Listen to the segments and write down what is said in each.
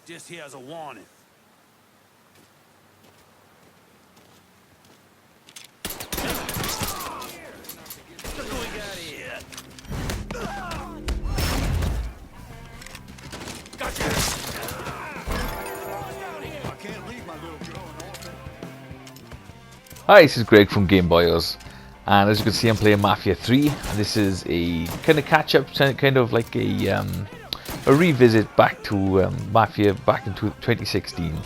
Just here as a warning. Look who we got here. Gotcha. I can't leave my little girl in orphan. Hi, this is Greg from Game Boyers, and as you can see, I'm playing Mafia 3. And this is a kind of catch-up, kind of like a revisit back to Mafia back in 2016.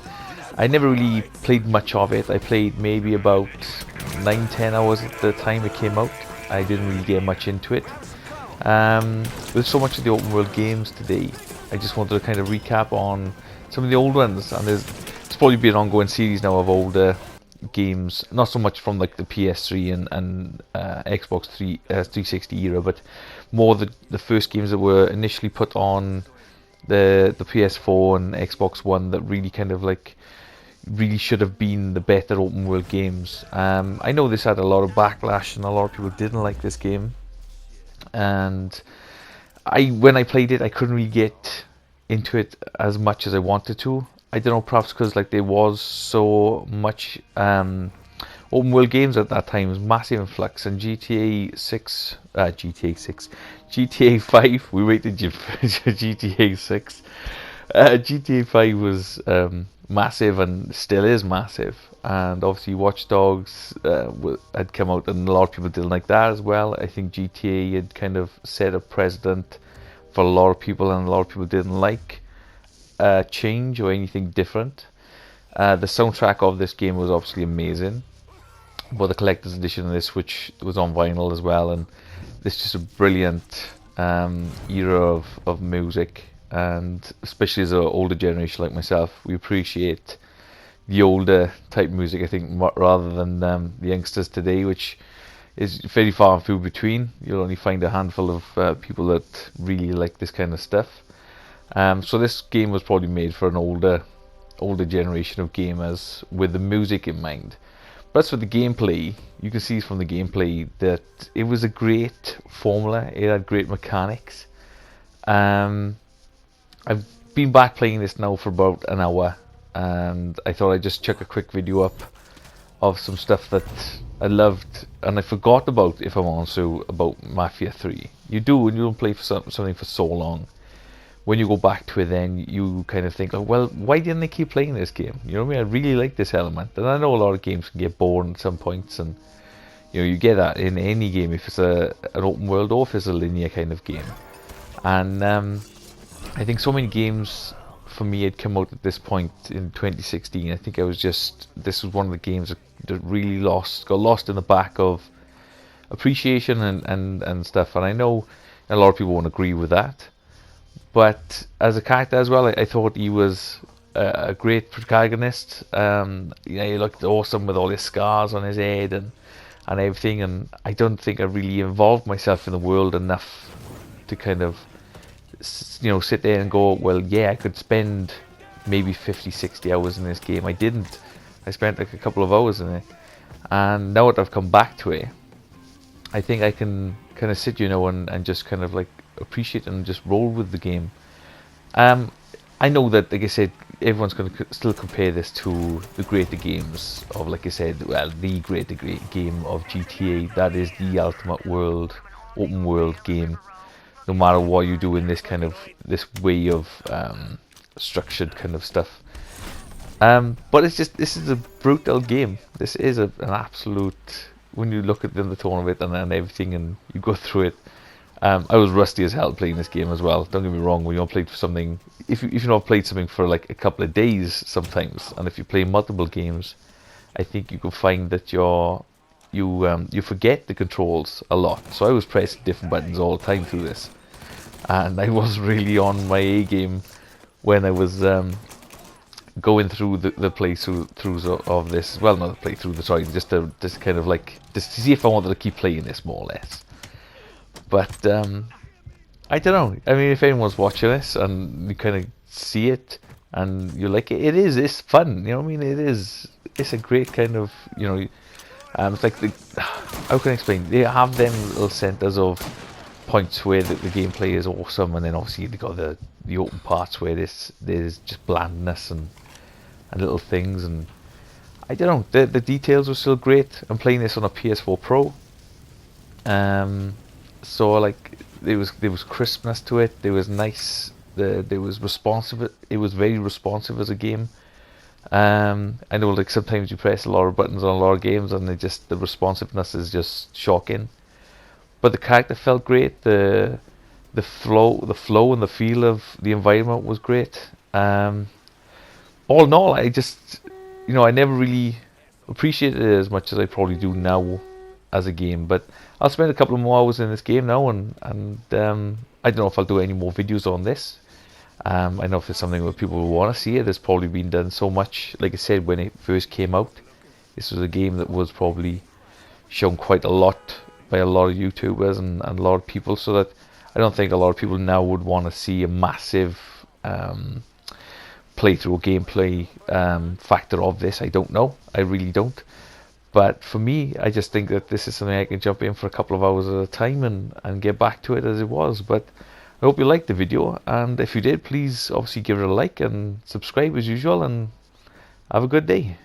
I never really played much of it. I played maybe about 9-10 hours at the time it came out. I didn't really get much into it. With so much of the open world games today, I just wanted to kind of recap on some of the old ones, and it's probably been an ongoing series now of older games, not so much from like the PS3 and Xbox 360 era, but more the first games that were initially put on the PS4 and Xbox One that really kind of like really should have been the better open world games. I know this had a lot of backlash and a lot of people didn't like this game, and when I played it I couldn't really get into it as much as I wanted to. I don't know, perhaps because like there was so much open world games at that time. It was massive influx, and GTA 5. We waited GTA 6. GTA 5 was massive and still is massive, and obviously Watch Dogs had come out, and a lot of people didn't like that as well. I think GTA had kind of set a precedent for a lot of people, and a lot of people didn't like change or anything different. The soundtrack of this game was obviously amazing, but the collector's edition of this, which was on vinyl as well, and this is just a brilliant era of music, and especially as an older generation like myself, we appreciate the older type music, I think, rather than the youngsters today, which is very far and few between. You'll only find a handful of people that really like this kind of stuff. So this game was probably made for an older generation of gamers with the music in mind. But as for the gameplay, you can see from the gameplay that it was a great formula. It had great mechanics. I've been back playing this now for about an hour, and I thought I'd just chuck a quick video up of some stuff that I loved and I forgot about, if I'm honest, about Mafia 3. You do when you don't play for something for so long. When you go back to it, then you kind of think, oh, well, why didn't they keep playing this game? You know what I mean? I really like this element, and I know a lot of games can get boring at some points, and you get that in any game if it's an open world or if it's a linear kind of game. And I think so many games for me had come out at this point in 2016. I think this was one of the games that really got lost in the back of appreciation and stuff. And I know a lot of people won't agree with that. But as a character as well, I thought he was a great protagonist. He looked awesome with all his scars on his head and everything. And I don't think I really involved myself in the world enough to kind of, sit there and go, well, yeah, I could spend maybe 50-60 hours in this game. I didn't. I spent like a couple of hours in it. And now that I've come back to it, I think I can kind of sit, and just kind of like appreciate and just roll with the game. I know that, like I said, everyone's going to still compare this to the greater games of, like I said, well, the greater game of GTA. That is the ultimate open world game. No matter what you do in this way of structured kind of stuff. But this is a brutal game. This is an absolute. When you look at the tone of it and everything, and you go through it. I was rusty as hell playing this game as well. Don't get me wrong. When you've played for something, if you've not played something for like a couple of days, sometimes, and if you play multiple games, I think you can find that you forget the controls a lot. So I was pressing different buttons all the time through this, and I was really on my A game when I was going through the playthroughs of this. Well, not the playthrough, sorry, just to kind of like just to see if I wanted to keep playing this more or less. But I don't know. I mean, if anyone's watching this and you kind of see it and you like it, it's fun. You know what I mean? It's a great kind of, it's like how can I explain? They have them little centers of points where the gameplay is awesome, and then obviously they got the the open parts where there's just blandness and little things, and I don't know, the details were still great. I'm playing this on a PS4 Pro, so like there was crispness to it. There was nice. There was responsive. It was very responsive as a game. I know like sometimes you press a lot of buttons on a lot of games and the responsiveness is just shocking. But the character felt great. The flow and the feel of the environment was great. All in all, I never really appreciated it as much as I probably do now as a game. But I'll spend a couple of more hours in this game now, and I don't know if I'll do any more videos on this. I know if it's something that people will want to see it. It's probably been done so much. Like I said, when it first came out, this was a game that was probably shown quite a lot by a lot of YouTubers and a lot of people. So that I don't think a lot of people now would want to see a massive playthrough gameplay factor of this. I don't know. I really don't. But for me, I just think that this is something I can jump in for a couple of hours at a time and get back to it as it was. But I hope you liked the video, and if you did, please obviously give it a like and subscribe as usual, and have a good day.